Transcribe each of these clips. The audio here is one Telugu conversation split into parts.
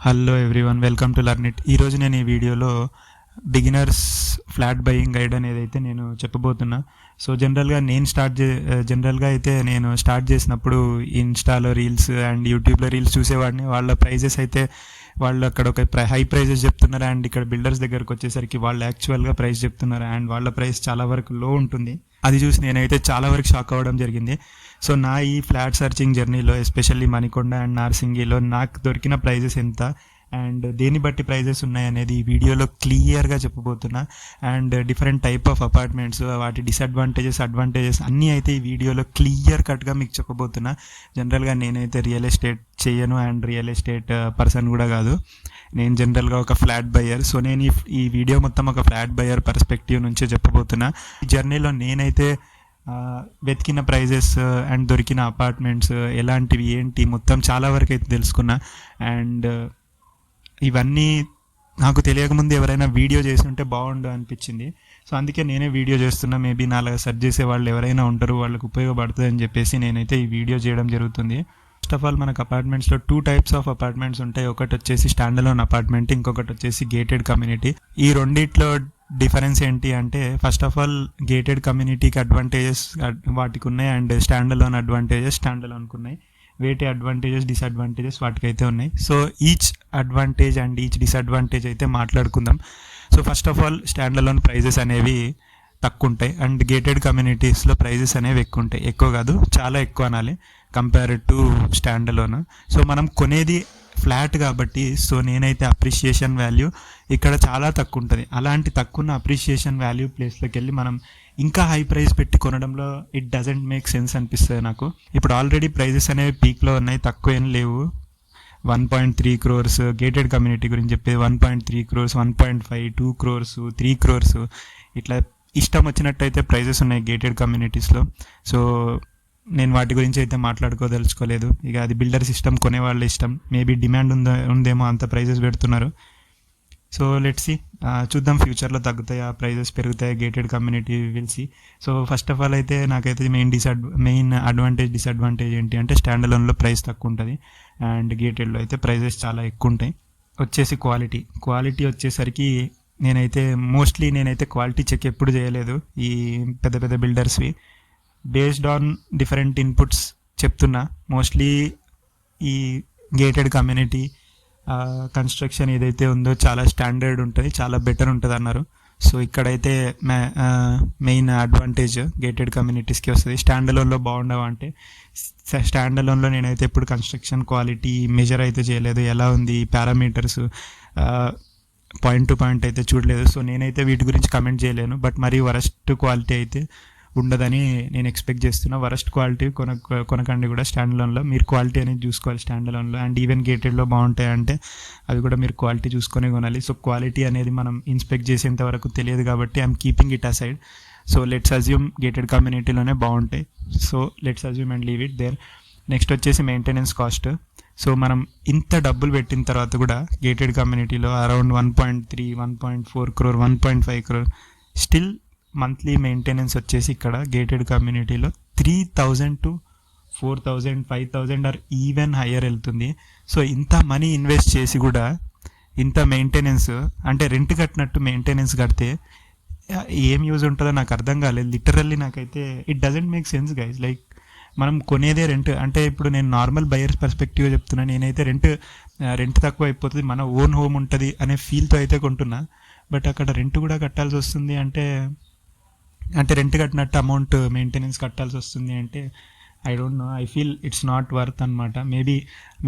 Hello everyone, welcome to learn it. ఈరోజు నేను ఈ వీడియోలో బిగినర్స్ ఫ్లాట్ బయింగ్ గైడ్ అనేది అయితే నేను చెప్పబోతున్నా. సో జనరల్గా అయితే నేను స్టార్ట్ చేసినప్పుడు ఇన్స్టాలో రీల్స్ అండ్ యూట్యూబ్లో రీల్స్ చూసేవాడిని. వాళ్ళ ప్రైజెస్ అయితే వాళ్ళు అక్కడ ఒక హై ప్రైజెస్ చెప్తున్నారు అండ్ ఇక్కడ బిల్డర్స్ దగ్గరకు వచ్చేసరికి వాళ్ళు యాక్చువల్గా ప్రైస్ చెప్తున్నారు అండ్ వాళ్ళ ప్రైస్ చాలా వరకు లో ఉంటుంది. అది చూసి నేనైతే చాలా వరకు షాక్ అవ్వడం జరిగింది. సో నా ఈ ఫ్లాట్ సర్చింగ్ జర్నీలో ఎస్పెషల్లీ మణికొండ అండ్ నార్సింగిలో నాకు దొరికిన ప్రైజెస్ ఎంత అండ్ దేన్ని బట్టి ప్రైజెస్ ఉన్నాయనేది ఈ వీడియోలో క్లియర్గా చెప్పబోతున్నా. And different type of apartments, వాటి అడ్వాంటేజెస్ అన్నీ అయితే ఈ వీడియోలో క్లియర్ కట్గా మీకు చెప్పబోతున్నా. జనరల్గా నేనైతే రియల్ ఎస్టేట్ చేయను అండ్ రియల్ ఎస్టేట్ పర్సన్ కూడా కాదు. నేను జనరల్గా ఒక ఫ్లాట్ బయ్యర్. సో నేను ఈ వీడియో మొత్తం ఒక ఫ్లాట్ బయ్యర్ పర్స్పెక్టివ్ నుంచే చెప్పబోతున్నా. ఈ జర్నీలో నేనైతే వెతికిన ప్రైజెస్ అండ్ దొరికిన అపార్ట్మెంట్స్ ఎలాంటివి ఏంటి మొత్తం చాలా వరకు అయితే తెలుసుకున్నా. అండ్ ఇవన్నీ నాకు తెలియకముందు ఎవరైనా వీడియో చేసి ఉంటే బాగుండు అనిపించింది. సో అందుకే నేనే వీడియో చేస్తున్నా. మేబీ నాలాగా సెర్చ్ చేసే వాళ్ళు ఎవరైనా ఉంటారు, వాళ్ళకి ఉపయోగపడుతుంది అని చెప్పేసి నేనైతే ఈ వీడియో చేయడం జరుగుతుంది. ఫస్ట్ ఆఫ్ ఆల్ మనకు అపార్ట్మెంట్స్లో 2 టైప్స్ ఆఫ్ అపార్ట్మెంట్స్ ఉంటాయి. ఒకటి వచ్చేసి స్టాండ్ అలోన్ అపార్ట్మెంట్, ఇంకొకటి వచ్చేసి గేటెడ్ కమ్యూనిటీ. ఈ రెండిట్లో డిఫరెన్స్ ఏంటి అంటే, ఫస్ట్ ఆఫ్ ఆల్ గేటెడ్ కమ్యూనిటీకి అడ్వాంటేజెస్ వాటికి ఉన్నాయి and stand alone advantages stand అలోన్కి ఉన్నాయి. వేటి అడ్వాంటేజెస్ డిసడ్వాంటేజెస్ వాటికైతే ఉన్నాయి. So each advantage and each disadvantage అయితే మాట్లాడుకుందాం. So first of all stand alone prices అనేవి తక్కువ ఉంటాయి అండ్ గేటెడ్ కమ్యూనిటీస్లో ప్రైజెస్ అనేవి ఎక్కువ ఉంటాయి. ఎక్కువ కాదు, చాలా ఎక్కువ అనాలి compared to stand alone. So మనం కొనేది ఫ్లాట్ కాబట్టి సో నేనైతే అప్రిషియేషన్ వాల్యూ ఇక్కడ చాలా తక్కువ ఉంటుంది. అలాంటి తక్కువ అప్రిషియేషన్ వాల్యూ ప్లేస్లోకి వెళ్ళి మనం ఇంకా హై ప్రైస్ పెట్టి కొనడంలో ఇట్ డజంట్ మేక్ సెన్స్ అనిపిస్తుంది నాకు. ఇప్పుడు ఆల్రెడీ ప్రైజెస్ అనేవి పీక్లో ఉన్నాయి, తక్కువ ఏం లేవు. 1.3 crores గేటెడ్ కమ్యూనిటీ గురించి చెప్పేది. 1.3 crores, 1.5, 2 crores, 3 crores ఇట్లా ఇష్టం వచ్చినట్టు అయితే ప్రైజెస్ ఉన్నాయి గేటెడ్ కమ్యూనిటీస్లో. సో నేను వాటి గురించి అయితే మాట్లాడుకోదలుచుకోలేదు. ఇక అది బిల్డర్ సిస్టమ్, కొనేవాళ్ళ ఇష్టం. మేబీ డిమాండ్ ఉందేమో అంత ప్రైజెస్ పెడుతున్నారు. సో లెట్స్ సీ, చూద్దాం ఫ్యూచర్లో తగ్గుతాయా ప్రైజెస్ పెరుగుతాయా గేటెడ్ కమ్యూనిటీ విల్సి. సో ఫస్ట్ ఆఫ్ ఆల్ అయితే నాకైతే మెయిన్ అడ్వాంటేజ్ డిసడ్వాంటేజ్ ఏంటి అంటే, స్టాండ్ అలోన్లో ప్రైస్ తక్కువ ఉంటుంది అండ్ గేటెడ్లో అయితే ప్రైజెస్ చాలా ఎక్కువ ఉంటాయి. వచ్చేసి క్వాలిటీ వచ్చేసరికి నేనైతే క్వాలిటీ చెక్ ఎప్పుడు చేయలేదు ఈ పెద్ద పెద్ద బిల్డర్స్వి. బేస్డ్ ఆన్ డిఫరెంట్ ఇన్పుట్స్ చెప్తున్నా. మోస్ట్లీ ఈ గేటెడ్ కమ్యూనిటీ కన్స్ట్రక్షన్ ఏదైతే ఉందో చాలా స్టాండర్డ్ ఉంటుంది, చాలా బెటర్ ఉంటుంది అన్నారు. సో ఇక్కడైతే మెయిన్ అడ్వాంటేజ్ గేటెడ్ కమ్యూనిటీస్కి వస్తుంది. స్టాండ్ అలోన్లో బాగుండవు అంటే, స్టాండ్ అలోన్లో నేనైతే ఎప్పుడు కన్స్ట్రక్షన్ క్వాలిటీ మెజర్ అయితే చేయలేదు. ఎలా ఉంది పారామీటర్స్ పాయింట్ టు పాయింట్ అయితే చూడలేదు. సో నేనైతే వీటి గురించి కమెంట్ చేయలేను. బట్ మరీ వరస్ట్ క్వాలిటీ అయితే ఉండదని నేను ఎక్స్పెక్ట్ చేస్తున్నా. వరస్ట్ క్వాలిటీ కొనకండి కూడా స్టాండ్ అలోన్లో. మీరు క్వాలిటీ అనేది చూసుకోవాలి స్టాండ్ అలోన్లో. అండ్ ఈవెన్ గేటెడ్లో బాగుంటాయంటే అవి కూడా మీరు క్వాలిటీ చూసుకొని కొనాలి. సో క్వాలిటీ అనేది మనం ఇన్స్పెక్ట్ చేసేంత వరకు తెలియదు కాబట్టి I'm keeping it aside. So let's assume gated కమ్యూనిటీలోనే బాగుంటాయి. So let's assume and leave it there. Next వచ్చేసి మెయింటెనెన్స్ కాస్ట్. సో మనం ఇంత డబ్బులు పెట్టిన తర్వాత కూడా గేటెడ్ కమ్యూనిటీలో around 1.3, 1.4 crore, 1.5 crore still monthly maintenance వచ్చేసి ఇక్కడ గేటెడ్ కమ్యూనిటీలో 3,000 to 4,000, 5,000 ఆర్ ఈవెన్ హయ్యర్ వెళ్తుంది. సో ఇంత మనీ ఇన్వెస్ట్ చేసి కూడా ఇంత మెయింటెనెన్స్ అంటే రెంట్ కట్టినట్టు మెయింటెనెన్స్ కడితే ఏం యూజ్ ఉంటుందో నాకు అర్థం కాలేదు. లిటరల్లీ నాకైతే it doesn't make sense guys. Like మనం కొనేదే రెంట్ అంటే, ఇప్పుడు నేను నార్మల్ బయర్స్ పర్స్పెక్టివ్ చెప్తున్నా. నేనైతే రెంట్ తక్కువ అయిపోతుంది, మన ఓన్ హోమ్ ఉంటుంది అనే ఫీల్తో అయితే కొంటున్నా. బట్ అక్కడ రెంట్ కూడా కట్టాల్సి వస్తుంది అంటే రెంట్ కట్టినట్టు అమౌంట్ మెయింటెనెన్స్ కట్టాల్సి వస్తుంది అంటే I don't know, I feel it's not worth అనమాట. మేబీ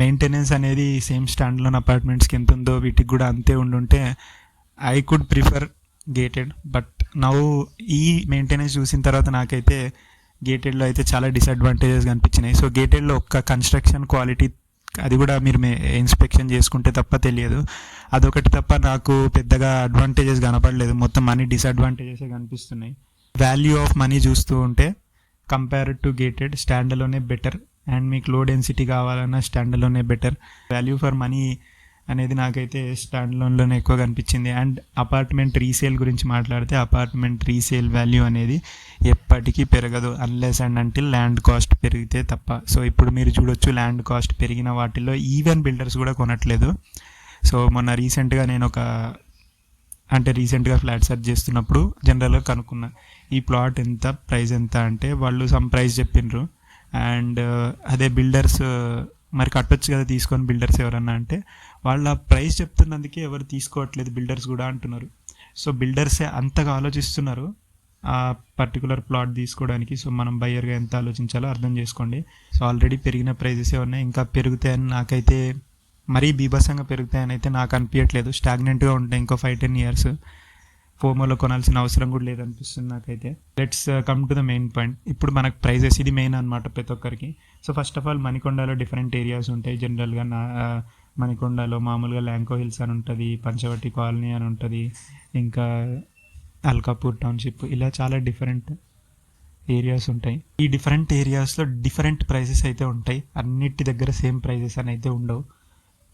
మెయింటెనెన్స్ అనేది సేమ్ స్టాండ్లోన్ అపార్ట్మెంట్స్కి ఎంత ఉందో వీటికి కూడా అంతే ఉండుంటే I could prefer gated. But now ఈ మెయింటెనెన్స్ చూసిన తర్వాత నాకైతే గేటెడ్లో అయితే చాలా డిసడ్వాంటేజెస్ కనిపించినాయి. సో గేటెడ్లో ఒక్క కన్స్ట్రక్షన్ క్వాలిటీ, అది కూడా మీరు ఇన్స్పెక్షన్ చేసుకుంటే తప్ప తెలియదు. అదొకటి తప్ప నాకు పెద్దగా అడ్వాంటేజెస్ కనపడలేదు. మొత్తం మనీ డిసడ్వాంటేజెస్ కనిపిస్తున్నాయి. వాల్యూ ఆఫ్ మనీ చూస్తూ ఉంటే కంపేర్డ్ టు గేటెడ్ స్టాండ్ అలోనే బెటర్. అండ్ మీకు లో డెన్సిటీ కావాలన్నా స్టాండ్ అలోనే బెటర్. వాల్యూ ఫర్ మనీ అనేది నాకైతే స్టాండ్ అలోన్లోనే ఎక్కువ కనిపించింది. అండ్ అపార్ట్మెంట్ రీసేల్ గురించి మాట్లాడితే, అపార్ట్మెంట్ రీసేల్ వాల్యూ అనేది ఎప్పటికీ పెరగదు unless and until land cost పెరిగితే తప్ప. సో ఇప్పుడు మీరు చూడొచ్చు, ల్యాండ్ కాస్ట్ పెరిగిన వాటిల్లో ఈవెన్ బిల్డర్స్ కూడా కొనట్లేదు. సో మొన్న రీసెంట్గా నేను రీసెంట్గా ఫ్లాట్ సెర్చ్ చేస్తున్నప్పుడు జనరల్గా కనుక్కున్నా ఈ ప్లాట్ ఎంత, ప్రైస్ ఎంత అంటే వాళ్ళు సమ్ ప్రైస్ చెప్పిండ్రు. అండ్ అదే బిల్డర్స్ మరి కట్టొచ్చు కదా తీసుకొని బిల్డర్స్ ఎవరన్నా అంటే వాళ్ళ ప్రైస్ చెప్తున్నందుకే ఎవరు తీసుకోవట్లేదు బిల్డర్స్ కూడా అంటున్నారు. సో బిల్డర్సే అంతగా ఆలోచిస్తున్నారు ఆ పర్టికులర్ ప్లాట్ తీసుకోవడానికి. సో మనం బయ్యర్గా ఎంత ఆలోచించాలో అర్థం చేసుకోండి. సో ఆల్రెడీ పెరిగిన ప్రైజెసే ఉన్నాయి, ఇంకా పెరుగుతాయని నాకైతే మరీ బీభత్సంగా పెరుగుతాయని అయితే నాకు అనిపించట్లేదు. స్టాగ్నెంట్గా ఉంటాయి ఇంకో 5-10 ఇయర్స్. ఫోమోలో కొనాల్సిన అవసరం కూడా లేదనిపిస్తుంది నాకైతే. Let's come to the main point. ఇప్పుడు మనకు ప్రైజెస్ ఇది మెయిన్ అనమాట ప్రతి ఒక్కరికి. సో ఫస్ట్ ఆఫ్ ఆల్ మణికొండలో డిఫరెంట్ ఏరియాస్ ఉంటాయి. జనరల్గా మణికొండలో మామూలుగా ల్యాంకో హిల్స్ అని ఉంటుంది, పంచవటి కాలనీ అని ఉంటుంది, ఇంకా అల్కాపూర్ టౌన్షిప్, ఇలా చాలా డిఫరెంట్ ఏరియాస్ ఉంటాయి. ఈ డిఫరెంట్ ఏరియాస్లో డిఫరెంట్ ప్రైసెస్ అయితే ఉంటాయి. అన్నిటి దగ్గర సేమ్ ప్రైజెస్ అని అయితే ఉండవు.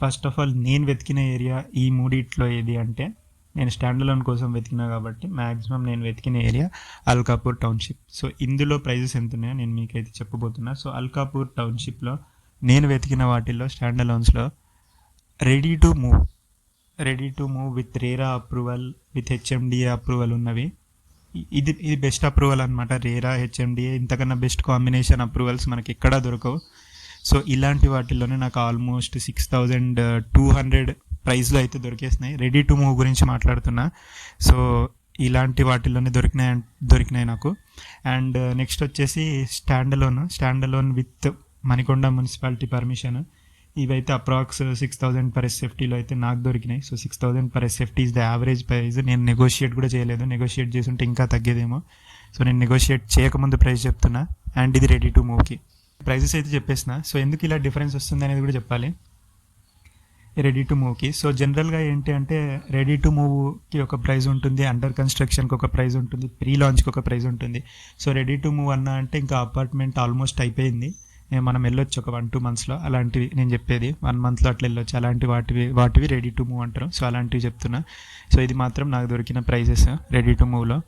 ఫస్ట్ ఆఫ్ ఆల్ నేను వెతికిన ఏరియా ఈ మూడిట్లో ఏది అంటే, నేను స్టాండ్-అలోన్ కోసం వెతికినా కాబట్టి మ్యాక్సిమం నేను వెతికిన ఏరియా అల్కాపూర్ టౌన్షిప్. సో ఇందులో ప్రైజెస్ ఎంత ఉన్నాయో నేను మీకైతే చెప్పబోతున్నా. సో అల్కాపూర్ టౌన్షిప్లో నేను వెతికిన వాటిల్లో స్టాండ్-అలోన్స్లో ready to move with RERA approval, with HMDA approval ఉన్నవి. ఇది బెస్ట్ అప్రూవల్ అనమాట. రేరా, హెచ్ఎండిఏ, ఇంతకన్నా బెస్ట్ కాంబినేషన్ అప్రూవల్స్ మనకి ఎక్కడా దొరకవు. సో ఇలాంటి వాటిల్లోనే నాకు ఆల్మోస్ట్ 6,200 ప్రైస్లో అయితే దొరికేసినాయి. రెడీ టు మూవ్ గురించి మాట్లాడుతున్నా. సో ఇలాంటి వాటిల్లోనే దొరికినాయి నాకు. అండ్ నెక్స్ట్ వచ్చేసి stand-alone with Manikonda municipality permission. ఇవైతే అప్రాక్స్ 6,000 per SFTలో అయితే నాకు దొరికినాయి. So 6,000 per SFT is the average price. నేను నెగోషియేట్ కూడా చేయలేదు. నెగోషియేట్ చేస్తుంటే ఇంకా తగ్గేదేమో. సో నేను నెగోషియేట్ చేయకముందు ప్రైస్ చెప్తున్నా. అండ్ ఇది రెడీ టు మూవ్కి ప్రైజెస్ అయితే చెప్పేసిన. సో ఎందుకు ఇలా డిఫరెన్స్ వస్తుంది అనేది కూడా చెప్పాలి రెడీ టు మూవ్కి. సో జనరల్గా ఏంటి అంటే రెడీ టు మూవ్కి ఒక ప్రైస్ ఉంటుంది, అండర్ కన్స్ట్రక్షన్కి ఒక ప్రైస్ ఉంటుంది, ప్రీ లాంచ్కి ఒక ప్రైస్ ఉంటుంది. సో రెడీ టు మూవ్ అన్నా అంటే ఇంకా అపార్ట్మెంట్ ఆల్మోస్ట్ అయిపోయింది, మనం వెళ్ళొచ్చు ఒక 1-2 monthsలో. అలాంటివి నేను చెప్పేది 1 monthలో అట్లా వెళ్ళొచ్చు. అలాంటి వాటివి రెడీ టు మూవ్ అంటారు. సో అలాంటివి చెప్తున్నా. సో ఇది మాత్రం నాకు దొరికిన ప్రైజెస్ రెడీ టు మూవ్లో.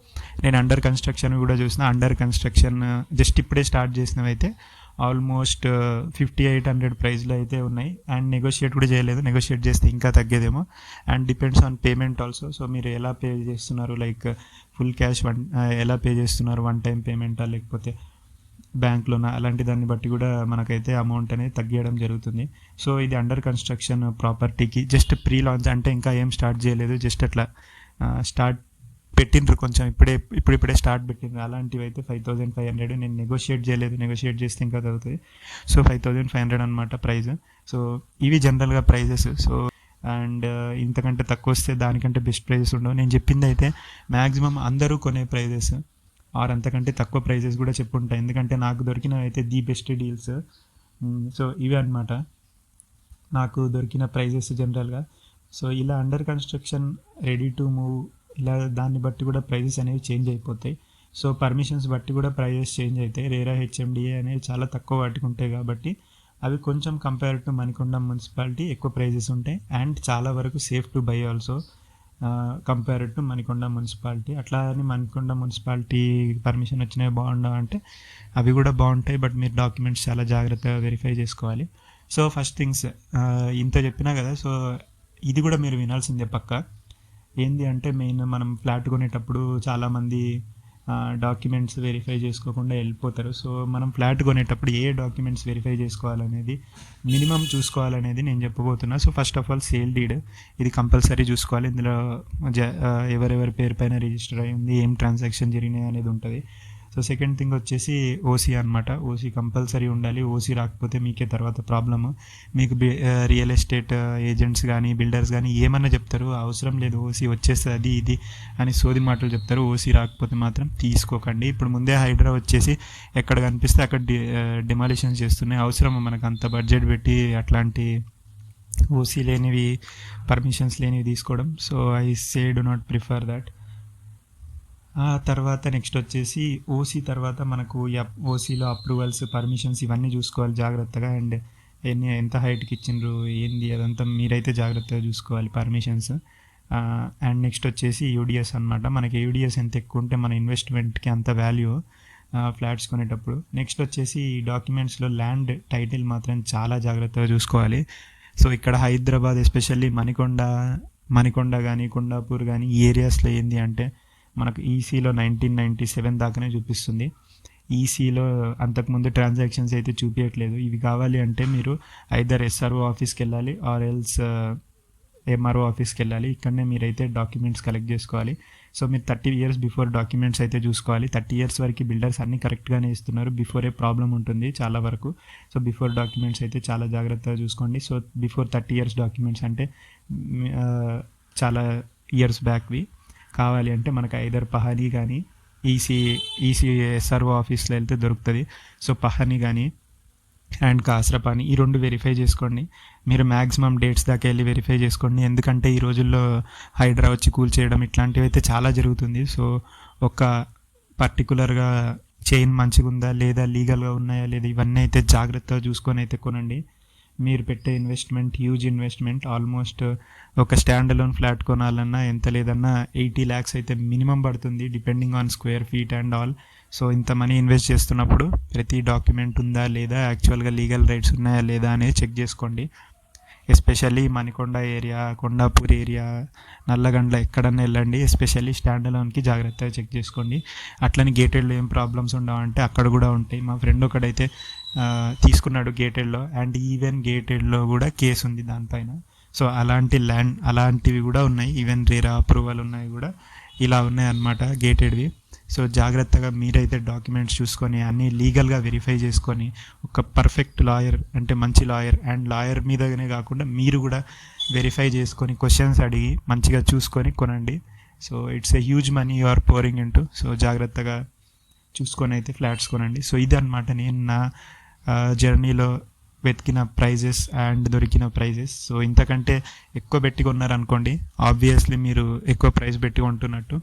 నేను అండర్ కన్స్ట్రక్షన్ కూడా చూసిన. అండర్ కన్స్ట్రక్షన్ జస్ట్ ఇప్పుడే స్టార్ట్ చేసినవి అయితే ఆల్మోస్ట్ 5,800 ప్రైస్లో అయితే ఉన్నాయి. అండ్ నెగోషియేట్ కూడా చేయలేదు. నెగోషియేట్ చేస్తే ఇంకా తగ్గేదేమో. And depends on payment also. So మీరు ఎలా పే చేస్తున్నారు, లైక్ ఫుల్ క్యాష్ ఎలా పే చేస్తున్నారు, 1 time పేమెంటా లేకపోతే బ్యాంక్లోనా, అలాంటి దాన్ని బట్టి కూడా మనకైతే అమౌంట్ అనేది తగ్గడం జరుగుతుంది. సో ఇది అండర్ కన్స్ట్రక్షన్ ప్రాపర్టీకి జస్ట్ ప్రీ లాంచ్ అంటే ఇంకా ఏం స్టార్ట్ చేయలేదు, జస్ట్ అట్లా స్టార్ట్ పెట్టిండ్రు కొంచెం ఇప్పుడిప్పుడే స్టార్ట్ పెట్టిండ్రు. అలాంటివి అయితే 5,500. నేను నెగోషియేట్ చేయలేదు, నెగోషియేట్ చేస్తే ఇంకా తగ్గుతుంది. సో 5,500 అనమాట ప్రైస్. సో ఇవి జనరల్గా ప్రైజెస్. సో అండ్ ఇంతకంటే తక్కువ వస్తే దానికంటే బెస్ట్ ప్రైజెస్ ఉండవు. నేను చెప్పింది అయితే మ్యాక్సిమం అందరూ కొనే ప్రైజెస్ ఆర్ అంతకంటే తక్కువ ప్రైజెస్ కూడా చెప్పుంటాయి, ఎందుకంటే నాకు దొరికినవి అయితే ది బెస్ట్ డీల్స్. సో ఇవే అనమాట నాకు దొరికిన ప్రైజెస్ జనరల్గా. సో ఇలా under construction, ready to move, ఇలా దాన్ని బట్టి కూడా ప్రైజెస్ అనేవి చేంజ్ అయిపోతాయి. సో పర్మిషన్స్ బట్టి కూడా ప్రైజెస్ చేంజ్ అవుతాయి. రేరా, హెచ్ఎండిఏ అనేవి చాలా తక్కువ వాటికి ఉంటాయి కాబట్టి అవి కొంచెం కంపేర్ టు మణికొండ మున్సిపాలిటీ ఎక్కువ ప్రైజెస్ ఉంటాయి. అండ్ చాలా వరకు safe to buy also compare to Manikonda municipality. అట్లా అని మణికొండ మున్సిపాలిటీ పర్మిషన్ వచ్చినవి బాగుండవు అంటే అవి కూడా బాగుంటాయి, బట్ మీరు డాక్యుమెంట్స్ చాలా జాగ్రత్తగా వెరిఫై చేసుకోవాలి. సో ఫస్ట్ థింగ్స్ ఇంత చెప్పినా కదా, సో ఇది కూడా మీరు వినాల్సిందే పక్కా. ఏంది అంటే మెయిన్ మనం ఫ్లాట్ కొనేటప్పుడు చాలామంది డాక్యుమెంట్స్ వెరిఫై చేసుకోకుండా వెళ్ళిపోతారు. సో మనం ఫ్లాట్ కొనేటప్పుడు ఏ డాక్యుమెంట్స్ వెరిఫై చేసుకోవాలనేది మినిమం చూసుకోవాలనేది నేను చెప్పబోతున్నా. So first of all sale deed, ఇది కంపల్సరీ చూసుకోవాలి. ఇందులో ఎవరెవరి పేరు పైన రిజిస్టర్ అయ్యి ఉంది, ఏం ట్రాన్సాక్షన్ జరిగినాయి అనేది ఉంటుంది. సో సెకండ్ థింగ్ వచ్చేసి ఓసీ అనమాట. ఓసీ కంపల్సరీ ఉండాలి. ఓసీ రాకపోతే మీకే తర్వాత ప్రాబ్లము. మీకు రియల్ ఎస్టేట్ ఏజెంట్స్ కానీ బిల్డర్స్ కానీ ఏమన్నా చెప్తారు, అవసరం లేదు ఓసీ వచ్చేస్తుంది అది ఇది అని సోది మాటలు చెప్తారు. ఓసీ రాకపోతే మాత్రం తీసుకోకండి. ఇప్పుడు ముందే హైడ్రా వచ్చేసి ఎక్కడ కనిపిస్తే అక్కడ డిమాలిషన్ చేస్తున్నాయి. అవసరం మనకు అంత బడ్జెట్ పెట్టి అట్లాంటి ఓసీ లేనివి, పర్మిషన్స్ లేనివి తీసుకోవడం. So I say do not prefer that. ఆ తర్వాత నెక్స్ట్ వచ్చేసి ఓసీ తర్వాత మనకు ఓసీలో అప్రూవల్స్, పర్మిషన్స్ ఇవన్నీ చూసుకోవాలి జాగ్రత్తగా. అండ్ ఎంత హైట్కి ఇచ్చిండ్రు ఏంది అదంతా మీరైతే జాగ్రత్తగా చూసుకోవాలి, పర్మిషన్స్. అండ్ నెక్స్ట్ వచ్చేసి యూడిఎస్ అనమాట. మనకి యూడిఎస్ ఎంత ఎక్కువ ఉంటే మన ఇన్వెస్ట్మెంట్కి అంత వాల్యూ ఫ్లాట్స్ కొనేటప్పుడు. నెక్స్ట్ వచ్చేసి డాక్యుమెంట్స్లో ల్యాండ్ టైటిల్ మాత్రం చాలా జాగ్రత్తగా చూసుకోవాలి. సో ఇక్కడ హైదరాబాద్ ఎస్పెషల్లీ మణికొండ కానీ కొండాపూర్ కానీ ఈ ఏరియాస్లో ఏంది అంటే మనకు ఈసీలో 1997 దాకానే చూపిస్తుంది. ఈసీలో అంతకుముందు ట్రాన్సాక్షన్స్ అయితే చూపించట్లేదు. ఇవి కావాలి అంటే మీరు ఐదర్ ఎస్ఆర్ఓ ఆఫీస్కి వెళ్ళాలి ఆర్ ఎల్స్ ఎంఆర్ఓ ఆఫీస్కి వెళ్ళాలి. ఇక్కడనే మీరైతే డాక్యుమెంట్స్ కలెక్ట్ చేసుకోవాలి. సో మీరు 30 years బిఫోర్ డాక్యుమెంట్స్ అయితే చూసుకోవాలి. 30 years వరకు బిల్డర్స్ అన్నీ కరెక్ట్గానే ఇస్తున్నారు. బిఫోరే ప్రాబ్లం ఉంటుంది చాలా వరకు. సో బిఫోర్ డాక్యుమెంట్స్ అయితే చాలా జాగ్రత్తగా చూసుకోండి. సో బిఫోర్ 30 years డాక్యుమెంట్స్ అంటే చాలా ఇయర్స్ బ్యాక్వి కావాలి అంటే మనకు ఐదర్ పహానీ కానీ ఈసీ ఎస్ఆర్ఓ ఆఫీస్లో వెళ్తే దొరుకుతుంది. సో పహానీ కానీ అండ్ కాస్రపాని ఈ రెండు వెరిఫై చేసుకోండి. మీరు మ్యాక్సిమం డేట్స్ దాకా వెళ్ళి వెరిఫై చేసుకోండి. ఎందుకంటే ఈ రోజుల్లో హైడ్రా వచ్చి కూల్ చేయడం ఇట్లాంటివి అయితే చాలా జరుగుతుంది. సో ఒక పర్టికులర్గా చైన్ మంచిగా ఉందా లేదా, లీగల్గా ఉన్నాయా లేదా, ఇవన్నీ అయితే జాగ్రత్తగా చూసుకొని అయితే కొనండి. మీరు పెట్టే ఇన్వెస్ట్మెంట్ హ్యూజ్ ఇన్వెస్ట్మెంట్. ఆల్మోస్ట్ ఒక స్టాండ్ అలోన్ ఫ్లాట్ కొనాలన్నా ఎంత లేదన్నా 80 lakhs అయితే మినిమం పడుతుంది, depending on square feet and all. So ఇంత మనీ ఇన్వెస్ట్ చేస్తున్నప్పుడు ప్రతి డాక్యుమెంట్ ఉందా లేదా, యాక్చువల్గా లీగల్ రైట్స్ ఉన్నాయా లేదా అనేది చెక్ చేసుకోండి. Especially Manikonda area, Kondapur area, Nallagandla ఎక్కడన్నా వెళ్ళండి. ఎస్పెషల్లీ స్టాండ్ అలోన్కి జాగ్రత్తగా చెక్ చేసుకోండి. అట్లని గేటెడ్లో ఏం ప్రాబ్లమ్స్ ఉండవంటే అక్కడ కూడా ఉంటాయి. మా ఫ్రెండ్ ఒకడైతే తీసుకున్నాడు గేటెడ్లో, అండ్ ఈవెన్ గేటెడ్లో కూడా కేసు ఉంది దానిపైన. సో అలాంటివి కూడా ఉన్నాయి. ఈవెన్ రేరా అప్రూవల్ ఉన్నాయి కూడా ఇలా ఉన్నాయి అన్నమాట గేటెడ్వి. సో జాగ్రత్తగా మీరైతే డాక్యుమెంట్స్ చూసుకొని అన్నీ లీగల్గా వెరిఫై చేసుకొని ఒక పర్ఫెక్ట్ లాయర్ అంటే మంచి లాయర్, అండ్ లాయర్ మీదనే కాకుండా మీరు కూడా వెరిఫై చేసుకొని క్వశ్చన్స్ అడిగి మంచిగా చూసుకొని కొనండి. So it's a huge money you are pouring into. So జాగ్రత్తగా చూసుకొని అయితే ఫ్లాట్స్ కొనండి. సో ఇది అనమాట నేను నా జర్నీలో వెతికిన ప్రైజెస్ అండ్ దొరికిన ప్రైజెస్. సో ఇంతకంటే ఎక్కువ పెట్టి కొన్నారనుకోండి, ఆబ్వియస్లీ మీరు ఎక్కువ ప్రైస్ పెట్టి కొంటున్నట్టు.